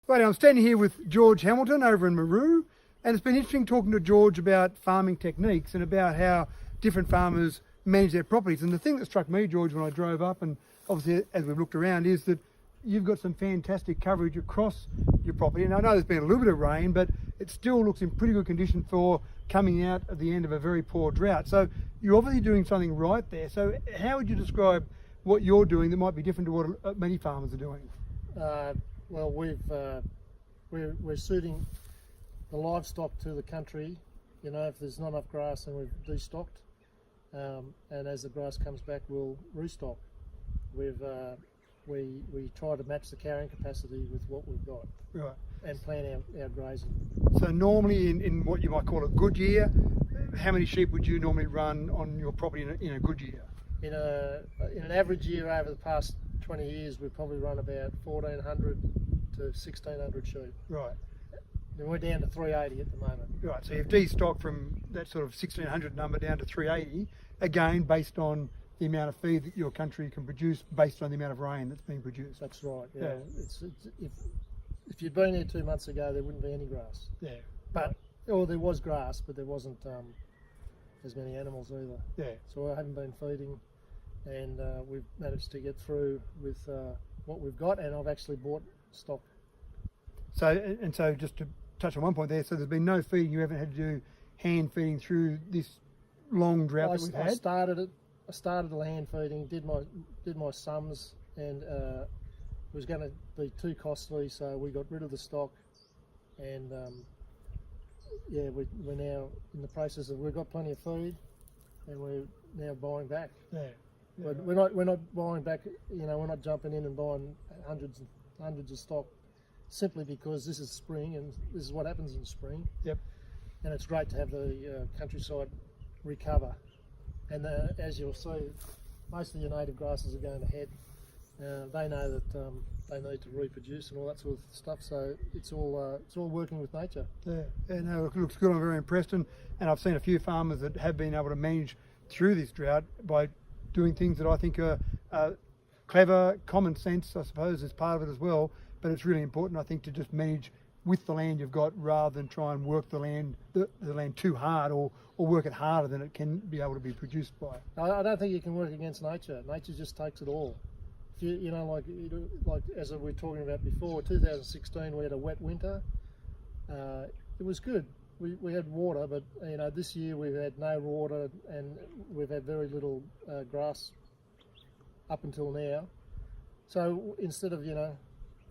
Right, I'm standing here with George Hamilton over in Maru, and it's been interesting talking to George about farming techniques and about how different farmers manage their properties. And the thing that struck me, George, when I drove up, and obviously as we've looked around, is that you've got some fantastic coverage across your property. And I know there's been a little bit of rain, but it still looks in pretty good condition for coming out at the end of a very poor drought. So you're obviously doing something right there. So how would you describe what you're doing that might be different to what many farmers are doing? Well, we're suiting the livestock to the country. You know, if there's not enough grass, then we've destocked, and as the grass comes back, we'll restock. We try to match the carrying capacity with what we've got, Right. and plan our grazing. So normally in what you might call a good year, how many sheep would you normally run on your property in a good year? In an average year over the past 20 years, we've probably run about 1,400 to 1,600 sheep. Right. And we're down to 380 at the moment. Right, so you've destocked from that sort of 1,600 number down to 380, again based on the amount of feed that your country can produce based on the amount of rain that's being produced. That's right, yeah. If you'd been here 2 months ago, there wouldn't be any grass. Yeah. But, or there was grass, but there wasn't as many animals either. Yeah. So I haven't been feeding, and we've managed to get through with what we've got, and I've actually bought stock. So just to touch on one point there, so there's been no feeding, you haven't had to do hand feeding through this long drought that we've had? I started the land feeding, did my sums, and it was going to be too costly, so we got rid of the stock, and yeah, we're now in the process of, we've got plenty of feed, and we're now buying back. Yeah. But we're not buying back. You know, we're not jumping in and buying hundreds of stock, simply because this is spring and this is what happens in spring. Yep. And it's great to have the countryside recover. And as you'll see, most of your native grasses are going ahead. They know that they need to reproduce and all that sort of stuff. So it's all working with nature. Yeah. No, it looks good. I'm very impressed, and I've seen a few farmers that have been able to manage through this drought by doing things that I think are clever, common sense, I suppose, is part of it as well. But it's really important, I think, to just manage with the land you've got rather than try and work the land too hard or work it harder than it can be able to be produced by. I don't think you can work against nature. Nature just takes it all. If you know, like as we were talking about before, 2016 we had a wet winter. It was good. We had water, but you know, this year we've had no water and we've had very little grass up until now. So instead of, you know,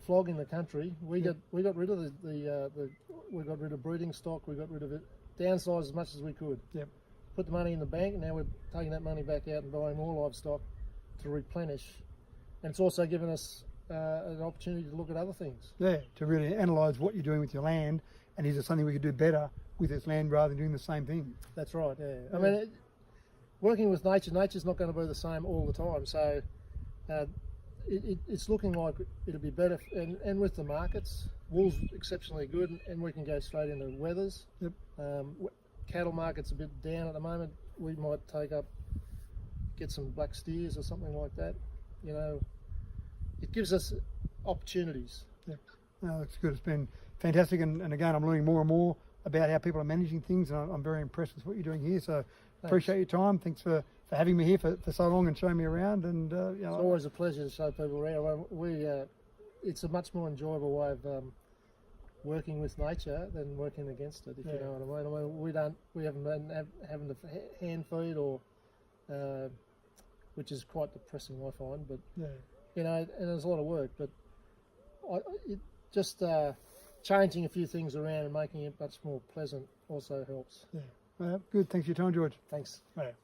flogging the country, we got rid of we got rid of breeding stock. We got rid of it, downsized as much as we could. Yep. Put the money in the bank, and now we're taking that money back out and buying more livestock to replenish. And it's also given us an opportunity to look at other things. Yeah, to really analyse what you're doing with your land, and is there something we could do better with this land rather than doing the same thing? That's right, yeah. I mean, working with nature's not going to be the same all the time. So it's looking like it'll be better. And with the markets, wool's exceptionally good, and we can go straight into weathers. Yep. Cattle market's a bit down at the moment. We might get some black steers or something like that. You know, it gives us opportunities. Yep. No, that's good. It's been fantastic, and again, I'm learning more and more about how people are managing things, and I'm very impressed with what you're doing here. So appreciate your time. Thanks for having me here for so long and showing me around. And you know, it's always a pleasure to show people around. It's a much more enjoyable way of working with nature than working against it, if you know what I mean. We haven't been having to hand feed or which is quite depressing, I find. But you know, and there's a lot of work. But just changing a few things around and making it much more pleasant also helps. Yeah. Good. Thanks for your time, George. Thanks. Right.